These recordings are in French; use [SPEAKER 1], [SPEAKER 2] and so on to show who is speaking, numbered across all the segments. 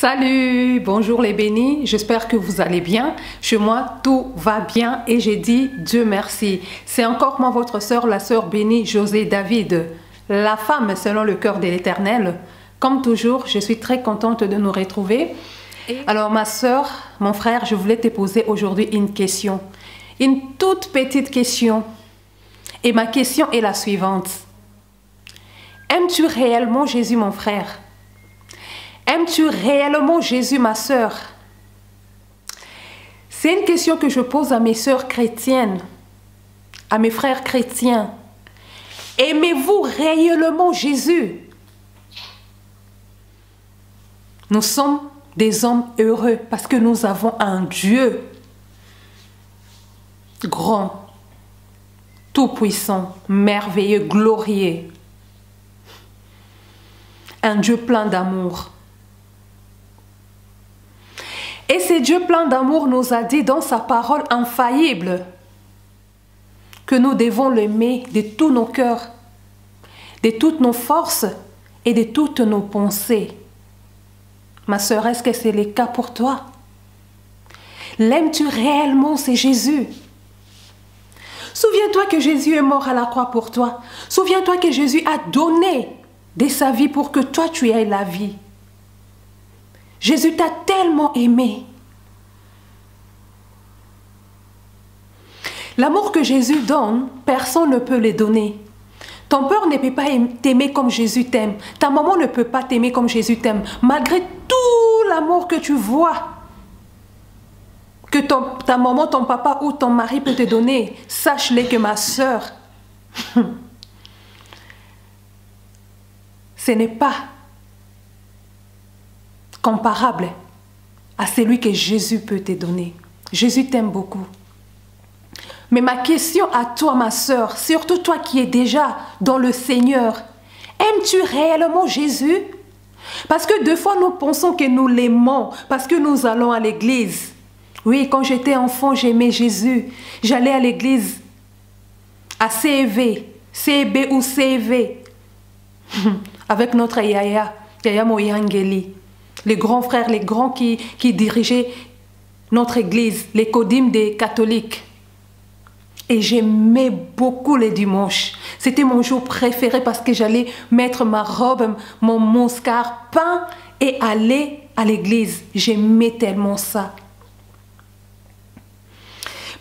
[SPEAKER 1] Salut, bonjour les bénis, j'espère que vous allez bien. Chez moi, tout va bien et j'ai dit Dieu merci. C'est encore moi, votre sœur, la sœur bénie José David, la femme selon le cœur de l'Éternel. Comme toujours, je suis très contente de nous retrouver. Alors ma sœur, mon frère, je voulais te poser aujourd'hui une question. Une toute petite question. Et ma question est la suivante. Aimes-tu réellement Jésus, mon frère? Aimes-tu réellement Jésus, ma sœur? C'est une question que je pose à mes sœurs chrétiennes, à mes frères chrétiens. Aimez-vous réellement Jésus? Nous sommes des hommes heureux parce que nous avons un Dieu grand, tout-puissant, merveilleux, glorieux. Un Dieu plein d'amour. Et ce Dieu plein d'amour nous a dit dans sa parole infaillible que nous devons l'aimer de tous nos cœurs, de toutes nos forces et de toutes nos pensées. Ma sœur, est-ce que c'est le cas pour toi? L'aimes-tu réellement, c'est Jésus? Souviens-toi que Jésus est mort à la croix pour toi. Souviens-toi que Jésus a donné de sa vie pour que toi tu aies la vie. Jésus t'a tellement aimé. L'amour que Jésus donne, personne ne peut le donner. Ton père ne peut pas t'aimer comme Jésus t'aime. Ta maman ne peut pas t'aimer comme Jésus t'aime. Malgré tout l'amour que tu vois, que ta maman, ton papa ou ton mari peut te donner, sache-le que ma sœur, ce n'est pas comparable à celui que Jésus peut te donner. Jésus t'aime beaucoup. Mais ma question à toi, ma sœur, surtout toi qui es déjà dans le Seigneur, aimes-tu réellement Jésus? Parce que deux fois nous pensons que nous l'aimons parce que nous allons à l'église. Oui, quand j'étais enfant, j'aimais Jésus. J'allais à l'église à CEV, CEB ou CEV, avec notre Yaya Moyangeli. Les grands frères, les grands qui dirigeaient notre église, les codymes des catholiques. Et j'aimais beaucoup les dimanches. C'était mon jour préféré parce que j'allais mettre ma robe, mon mousscar peint et aller à l'église. J'aimais tellement ça.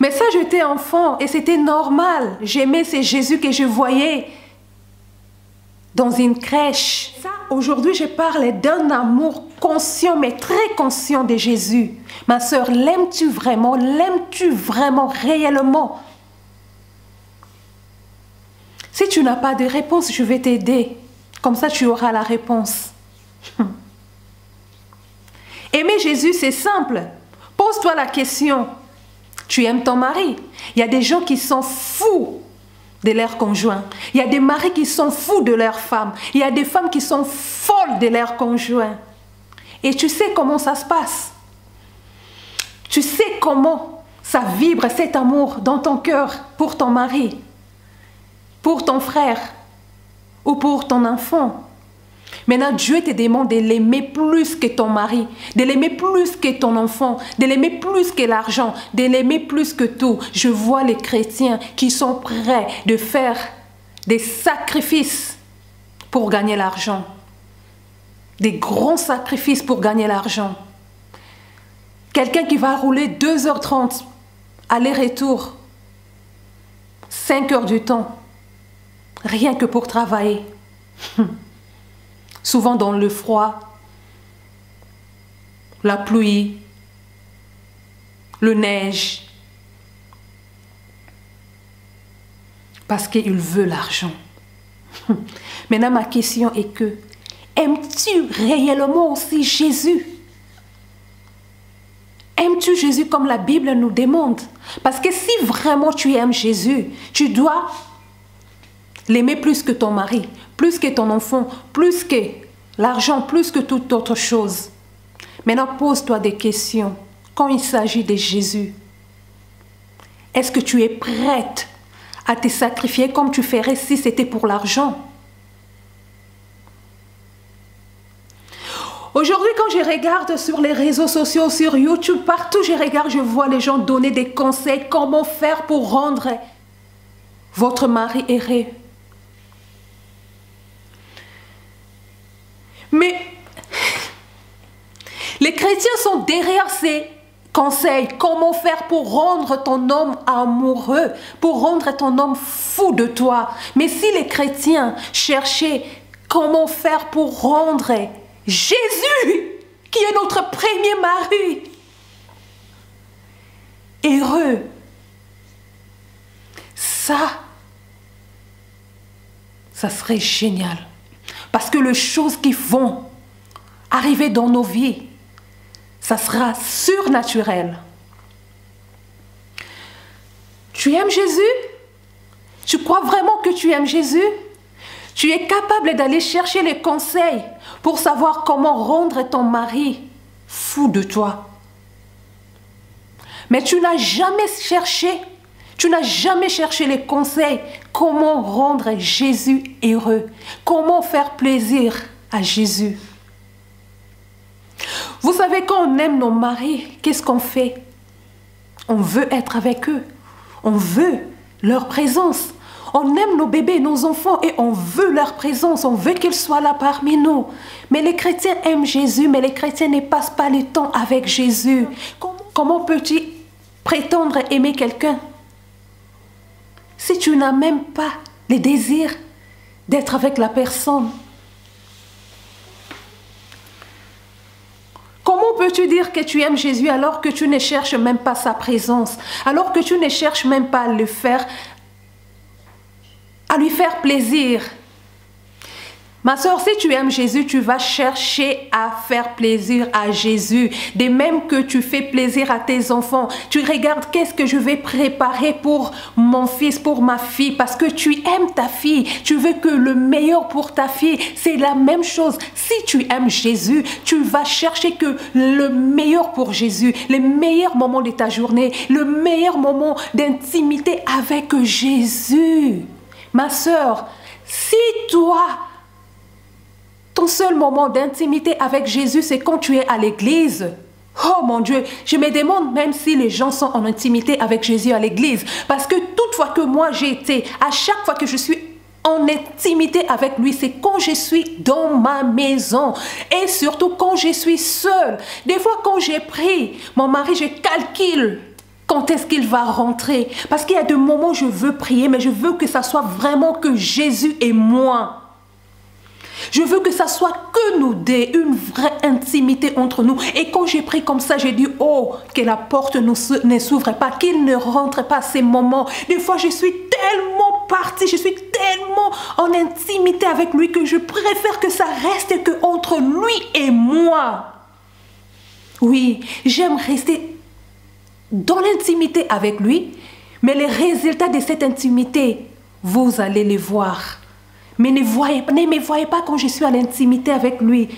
[SPEAKER 1] Mais ça, j'étais enfant et c'était normal. J'aimais ce Jésus que je voyais dans une crèche. Aujourd'hui, je parle d'un amour conscient, mais très conscient de Jésus. Ma sœur, l'aimes-tu vraiment? L'aimes-tu vraiment, réellement? Si tu n'as pas de réponse, je vais t'aider. Comme ça, tu auras la réponse. Aimer Jésus, c'est simple. Pose-toi la question. Tu aimes ton mari? Il y a des gens qui sont fous de leur conjoint. Il y a des maris qui sont fous de leur femme. Il y a des femmes qui sont folles de leur conjoint. Et tu sais comment ça se passe. Tu sais comment ça vibre cet amour dans ton cœur pour ton mari, pour ton frère ou pour ton enfant. Maintenant, Dieu te demande de l'aimer plus que ton mari, de l'aimer plus que ton enfant, de l'aimer plus que l'argent, de l'aimer plus que tout. Je vois les chrétiens qui sont prêts de faire des sacrifices pour gagner l'argent. Des grands sacrifices pour gagner l'argent. Quelqu'un qui va rouler 2h30, aller-retour, 5 heures du temps, rien que pour travailler. Souvent dans le froid, la pluie, le neige, parce qu'il veut l'argent. Maintenant, ma question est que, aimes-tu réellement aussi Jésus? Aimes-tu Jésus comme la Bible nous demande? Parce que si vraiment tu aimes Jésus, tu dois l'aimer plus que ton mari, plus que ton enfant, plus que l'argent, plus que toute autre chose. Maintenant, pose-toi des questions. Quand il s'agit de Jésus, est-ce que tu es prête à te sacrifier comme tu ferais si c'était pour l'argent? Aujourd'hui, quand je regarde sur les réseaux sociaux, sur YouTube, partout je regarde, je vois les gens donner des conseils, comment faire pour rendre votre mari heureux. Mais les chrétiens sont derrière ces conseils. Comment faire pour rendre ton homme amoureux, pour rendre ton homme fou de toi. Mais si les chrétiens cherchaient comment faire pour rendre Jésus, qui est notre premier mari, heureux, ça serait génial. Parce que les choses qui vont arriver dans nos vies, ça sera surnaturel. Tu aimes Jésus? Tu crois vraiment que tu aimes Jésus? Tu es capable d'aller chercher les conseils pour savoir comment rendre ton mari fou de toi. Mais tu n'as jamais cherché les conseils comment rendre Jésus heureux, comment faire plaisir à Jésus. Vous savez, quand on aime nos maris, qu'est-ce qu'on fait? On veut être avec eux. On veut leur présence. On aime nos bébés, nos enfants et on veut leur présence. On veut qu'ils soient là parmi nous. Mais les chrétiens aiment Jésus, mais les chrétiens ne passent pas le temps avec Jésus. Comment peux-tu prétendre aimer quelqu'un si tu n'as même pas le désir d'être avec la personne? Comment peux-tu dire que tu aimes Jésus alors que tu ne cherches même pas sa présence, alors que tu ne cherches même pas à lui faire plaisir? Ma soeur, si tu aimes Jésus, tu vas chercher à faire plaisir à Jésus. De même que tu fais plaisir à tes enfants. Tu regardes qu'est-ce que je vais préparer pour mon fils, pour ma fille. Parce que tu aimes ta fille. Tu veux que le meilleur pour ta fille. C'est la même chose. Si tu aimes Jésus, tu vas chercher que le meilleur pour Jésus. Les meilleurs moments de ta journée. Le meilleur moment d'intimité avec Jésus. Ma soeur, si toi... ton seul moment d'intimité avec Jésus, c'est quand tu es à l'église. Oh mon Dieu, je me demande même si les gens sont en intimité avec Jésus à l'église. Parce que toutefois que moi j'ai été, à chaque fois que je suis en intimité avec lui, c'est quand je suis dans ma maison. Et surtout quand je suis seule. Des fois quand j'ai pris mon mari, je calcule quand est-ce qu'il va rentrer. Parce qu'il y a des moments où je veux prier, mais je veux que ça soit vraiment que Jésus et moi. Je veux que ça soit que nous deux, une vraie intimité entre nous. Et quand j'ai pris comme ça, j'ai dit, oh, que la porte ne s'ouvre pas, qu'il ne rentre pas à ces moments. Des fois, je suis tellement partie, je suis tellement en intimité avec lui que je préfère que ça reste que entre lui et moi. Oui, j'aime rester dans l'intimité avec lui, mais les résultats de cette intimité, vous allez les voir. Mais ne me voyez pas quand je suis à l'intimité avec lui.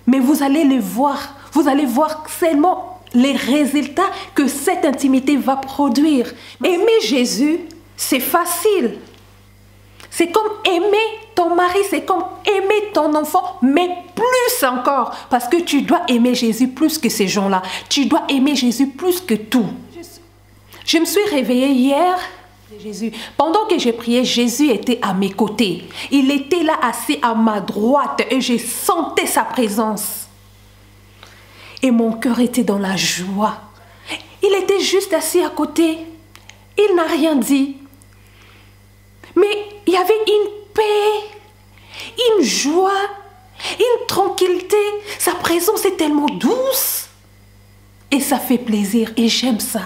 [SPEAKER 1] Mais vous allez le voir. Vous allez voir seulement les résultats que cette intimité va produire. Aimer Jésus, c'est facile. C'est comme aimer ton mari, c'est comme aimer ton enfant, mais plus encore. Parce que tu dois aimer Jésus plus que ces gens-là. Tu dois aimer Jésus plus que tout. Je me suis réveillée hier... Jésus. Pendant que j'ai prié, Jésus était à mes côtés. Il était là assis à ma droite et je sentais sa présence. Et mon cœur était dans la joie. Il était juste assis à côté. Il n'a rien dit. Mais il y avait une paix, une joie, une tranquillité. Sa présence est tellement douce. Et ça fait plaisir et j'aime ça.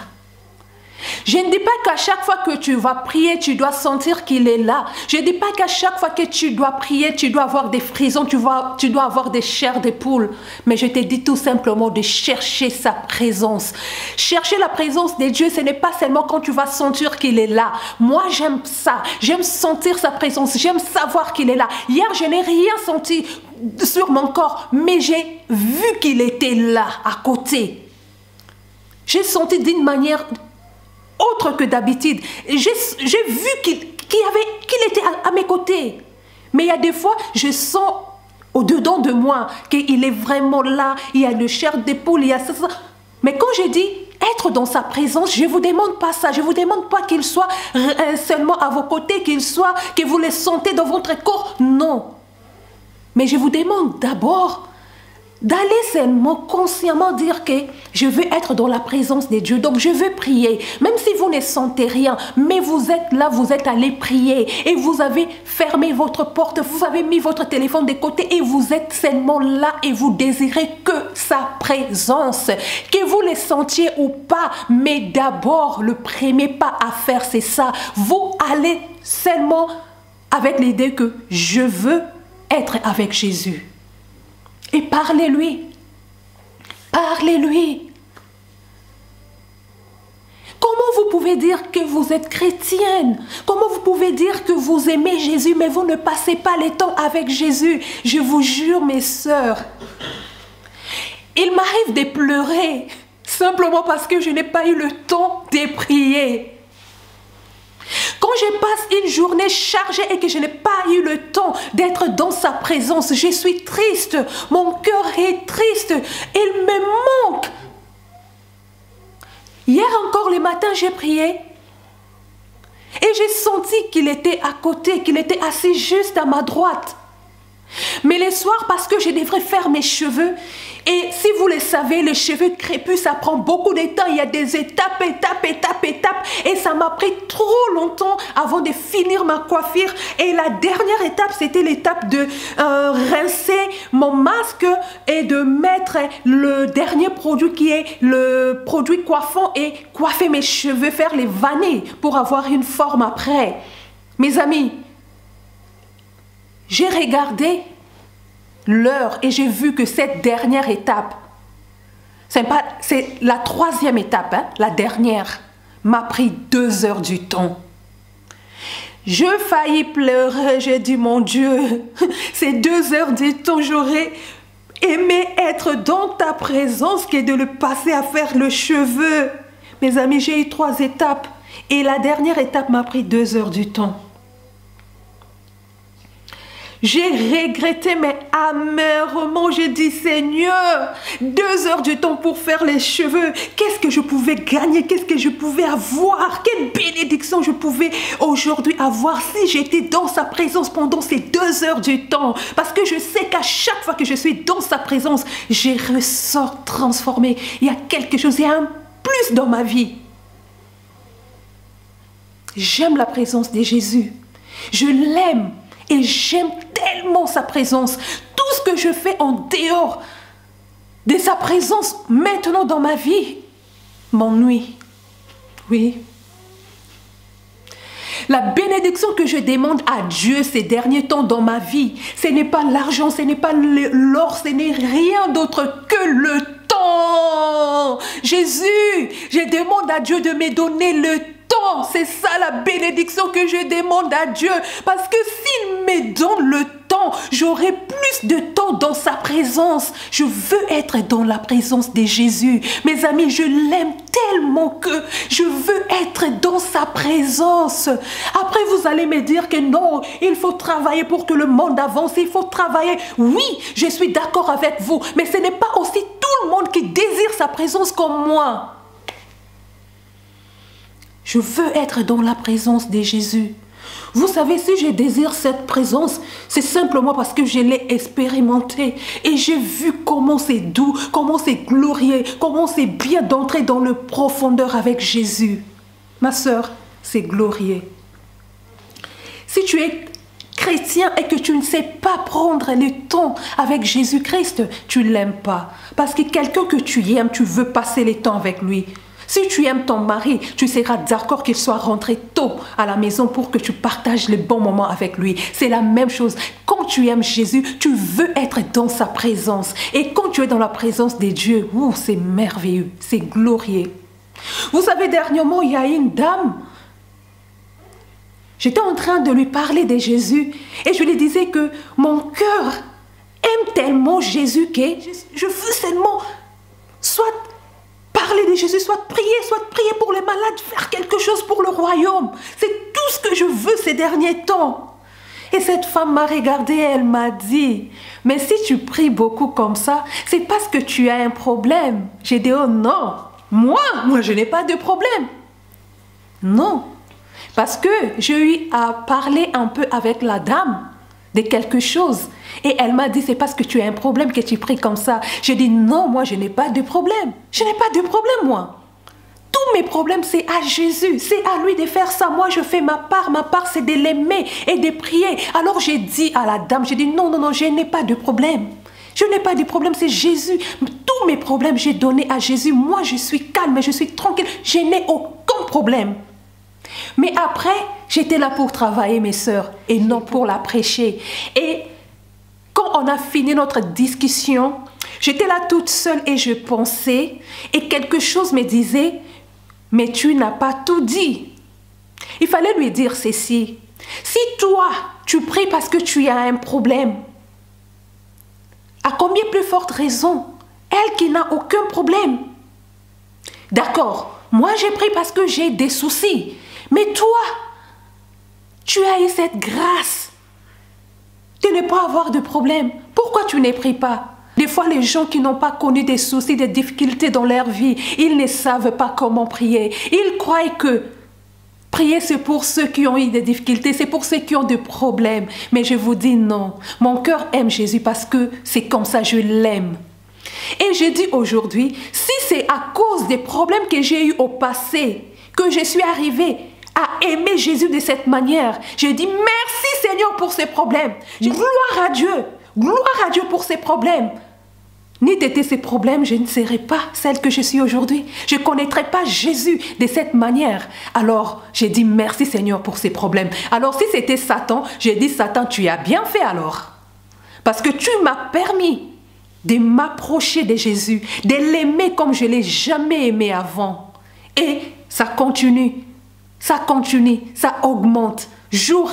[SPEAKER 1] Je ne dis pas qu'à chaque fois que tu vas prier, tu dois sentir qu'il est là. Je ne dis pas qu'à chaque fois que tu dois prier, tu dois avoir des frissons, tu dois avoir des chairs de poule. Mais je te dis tout simplement de chercher sa présence. Chercher la présence de Dieu, ce n'est pas seulement quand tu vas sentir qu'il est là. Moi, j'aime ça. J'aime sentir sa présence. J'aime savoir qu'il est là. Hier, je n'ai rien senti sur mon corps, mais j'ai vu qu'il était là, à côté. J'ai senti d'une manière... autre que d'habitude. J'ai vu qu'il était à mes côtés. Mais il y a des fois, je sens au-dedans de moi, qu'il est vraiment là, il y a le chair d'épaule, il y a ça. Mais quand je dis être dans sa présence, je ne vous demande pas ça, je ne vous demande pas qu'il soit seulement à vos côtés, que vous les sentez dans votre corps, non. Mais je vous demande d'abord d'aller seulement consciemment dire que je veux être dans la présence de Dieu. Donc je veux prier, même si vous ne sentez rien, mais vous êtes là, vous êtes allé prier et vous avez fermé votre porte, vous avez mis votre téléphone de côté et vous êtes seulement là et vous désirez que sa présence, que vous le sentiez ou pas. Mais d'abord, le premier pas à faire, c'est ça. Vous allez seulement avec l'idée que je veux être avec Jésus. Et parlez-lui. Parlez-lui. Comment vous pouvez dire que vous êtes chrétienne? Comment vous pouvez dire que vous aimez Jésus, mais vous ne passez pas le temps avec Jésus? Je vous jure, mes sœurs, il m'arrive de pleurer simplement parce que je n'ai pas eu le temps de prier. Quand je passe une journée chargée et que je n'ai pas eu le temps d'être dans sa présence, je suis triste, mon cœur est triste, il me manque. Hier encore le matin, j'ai prié et j'ai senti qu'il était à côté, qu'il était assis juste à ma droite. Mais le soir, parce que je devrais faire mes cheveux, et si vous le savez, les cheveux crépus, ça prend beaucoup de temps. Il y a des étapes, et ça m'a pris trop longtemps avant de finir ma coiffure. Et la dernière étape, c'était l'étape de rincer mon masque et de mettre le dernier produit qui est le produit coiffant et coiffer mes cheveux, faire les vanner pour avoir une forme après. Mes amis, j'ai regardé l'heure et j'ai vu que cette dernière étape, c'est la troisième étape, hein, la dernière, m'a pris 2 heures du temps. Je faillis pleurer, j'ai dit mon Dieu, ces 2 heures du temps, j'aurais aimé être dans ta présence que de le passer à faire le cheveu. Mes amis, j'ai eu 3 étapes et la dernière étape m'a pris 2 heures du temps. J'ai regretté, mais amèrement, j'ai dit, Seigneur, 2 heures du temps pour faire les cheveux. Qu'est-ce que je pouvais gagner? Qu'est-ce que je pouvais avoir? Quelle bénédiction je pouvais aujourd'hui avoir si j'étais dans sa présence pendant ces 2 heures du temps? Parce que je sais qu'à chaque fois que je suis dans sa présence, je ressors transformée. Il y a quelque chose, il y a un plus dans ma vie. J'aime la présence de Jésus. Je l'aime. Et j'aime tellement sa présence. Tout ce que je fais en dehors de sa présence maintenant dans ma vie m'ennuie. Oui. La bénédiction que je demande à Dieu ces derniers temps dans ma vie, ce n'est pas l'argent, ce n'est pas l'or, ce n'est rien d'autre que le temps. Jésus, je demande à Dieu de me donner le temps. C'est ça la bénédiction que je demande à Dieu. Parce que s'il me donne le temps, j'aurai plus de temps dans sa présence. Je veux être dans la présence de Jésus. Mes amis, je l'aime tellement que je veux être dans sa présence. Après, vous allez me dire que non, il faut travailler pour que le monde avance. Il faut travailler. Oui, je suis d'accord avec vous. Mais ce n'est pas aussi tout le monde qui désire sa présence comme moi. Je veux être dans la présence de Jésus. Vous savez, si je désire cette présence, c'est simplement parce que je l'ai expérimenté. Et j'ai vu comment c'est doux, comment c'est glorieux, comment c'est bien d'entrer dans le profondeur avec Jésus. Ma sœur, c'est glorieux. Si tu es chrétien et que tu ne sais pas prendre le temps avec Jésus-Christ, tu ne l'aimes pas. Parce que quelqu'un que tu aimes, tu veux passer le temps avec lui. Si tu aimes ton mari, tu seras d'accord qu'il soit rentré tôt à la maison pour que tu partages les bons moments avec lui. C'est la même chose. Quand tu aimes Jésus, tu veux être dans sa présence. Et quand tu es dans la présence de Dieu, c'est merveilleux, c'est glorieux. Vous savez, dernièrement, il y a une dame. J'étais en train de lui parler de Jésus et je lui disais que mon cœur aime tellement Jésus que je veux seulement soit parler de Jésus, soit prier pour les malades, faire quelque chose pour le royaume. C'est tout ce que je veux ces derniers temps. Et Et cette femme m'a regardée et elle m'a dit, mais si tu pries beaucoup comme ça, c'est parce que tu as un problème. J'ai dit, oh non, moi je n'ai pas de problème. Non, parce que j'ai eu à parler un peu avec la dame de quelque chose. Et elle m'a dit, c'est parce que tu as un problème que tu pries comme ça. J'ai dit, non, moi je n'ai pas de problème. Je n'ai pas de problème, moi. Tous mes problèmes, c'est à Jésus. C'est à lui de faire ça. Moi, je fais ma part. Ma part, c'est de l'aimer et de prier. Alors, j'ai dit à la dame, j'ai dit, non, non, non, je n'ai pas de problème. Je n'ai pas de problème, c'est Jésus. Tous mes problèmes, j'ai donné à Jésus. Moi, je suis calme, je suis tranquille. Je n'ai aucun problème. Mais après, j'étais là pour travailler, mes sœurs, et non pour la prêcher. Et quand on a fini notre discussion, j'étais là toute seule et je pensais, et quelque chose me disait, mais tu n'as pas tout dit. Il fallait lui dire ceci. Si toi, tu pries parce que tu as un problème, à combien plus forte raison, elle qui n'a aucun problème? D'accord, moi j'ai pris parce que j'ai des soucis. Mais toi, tu as eu cette grâce de ne pas avoir de problème. Pourquoi tu ne pries pas? Des fois, les gens qui n'ont pas connu des soucis, des difficultés dans leur vie, ils ne savent pas comment prier. Ils croient que prier, c'est pour ceux qui ont eu des difficultés, c'est pour ceux qui ont des problèmes. Mais je vous dis non. Mon cœur aime Jésus parce que c'est comme ça, je l'aime. Et je dis aujourd'hui, si c'est à cause des problèmes que j'ai eus au passé, que je suis arrivée à aimer Jésus de cette manière, je dis merci Seigneur pour ces problèmes. Gloire à Dieu. Gloire à Dieu pour ces problèmes. N'eût été ces problèmes, je ne serais pas celle que je suis aujourd'hui. Je ne connaîtrais pas Jésus de cette manière. Alors, j'ai dit merci Seigneur pour ces problèmes. Alors, si c'était Satan, j'ai dit Satan, tu as bien fait alors. Parce que tu m'as permis de m'approcher de Jésus, de l'aimer comme je ne l'ai jamais aimé avant. Et ça continue, ça augmente. Jour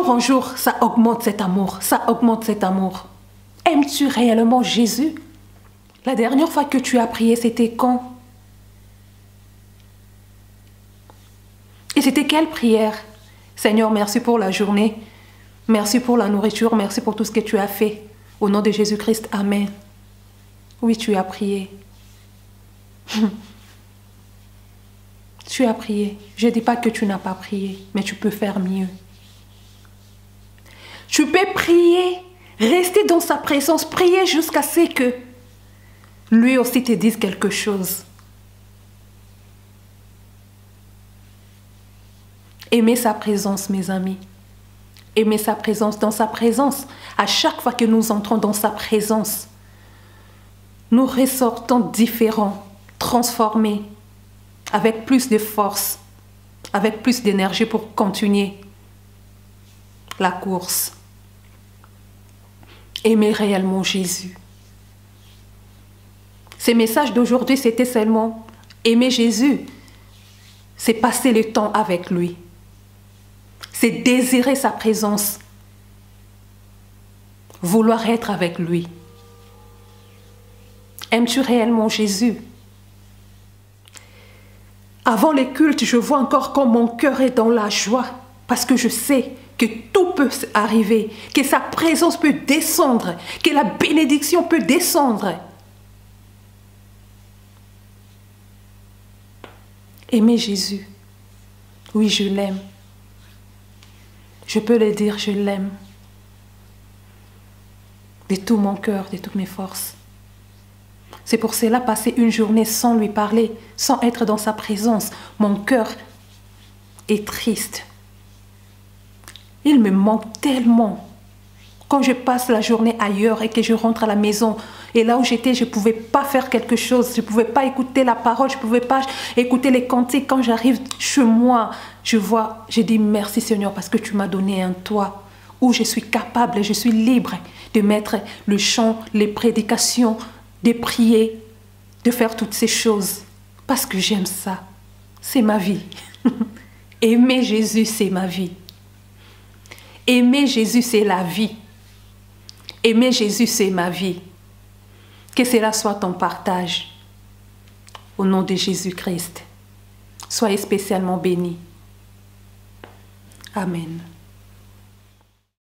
[SPEAKER 1] en jour, ça augmente cet amour, ça augmente cet amour. Aimes-tu réellement Jésus? La dernière fois que tu as prié, c'était quand? Et c'était quelle prière? Seigneur, merci pour la journée. Merci pour la nourriture. Merci pour tout ce que tu as fait. Au nom de Jésus-Christ, Amen. Oui, tu as prié. Tu as prié. Je ne dis pas que tu n'as pas prié, mais tu peux faire mieux. Tu peux prier. Rester dans sa présence, prier jusqu'à ce que lui aussi te dise quelque chose. Aimer sa présence, mes amis. Aimer sa présence. Dans sa présence, à chaque fois que nous entrons dans sa présence, nous ressortons différents, transformés, avec plus de force, avec plus d'énergie pour continuer la course. Aimer réellement Jésus. Ces messages d'aujourd'hui, c'était seulement aimer Jésus. C'est passer le temps avec lui. C'est désirer sa présence. Vouloir être avec lui. Aimes-tu réellement Jésus? Avant les cultes, je vois encore comme mon cœur est dans la joie. Parce que je sais que tout peut arriver, que sa présence peut descendre, que la bénédiction peut descendre. Aimer Jésus, oui, je l'aime. Je peux le dire, je l'aime. De tout mon cœur, de toutes mes forces. C'est pour cela, passer une journée sans lui parler, sans être dans sa présence, mon cœur est triste. Il me manque tellement. Quand je passe la journée ailleurs et que je rentre à la maison, et là où j'étais, je ne pouvais pas faire quelque chose, je ne pouvais pas écouter la parole, je ne pouvais pas écouter les cantiques. Quand j'arrive chez moi, je dis merci Seigneur parce que tu m'as donné un toit où je suis capable, je suis libre de mettre le chant, les prédications, de prier, de faire toutes ces choses. Parce que j'aime ça. C'est ma vie. Aimer Jésus, c'est ma vie. Aimer Jésus, c'est la vie. Aimer Jésus, c'est ma vie. Que cela soit ton partage. Au nom de Jésus-Christ. Soyez spécialement bénis. Amen.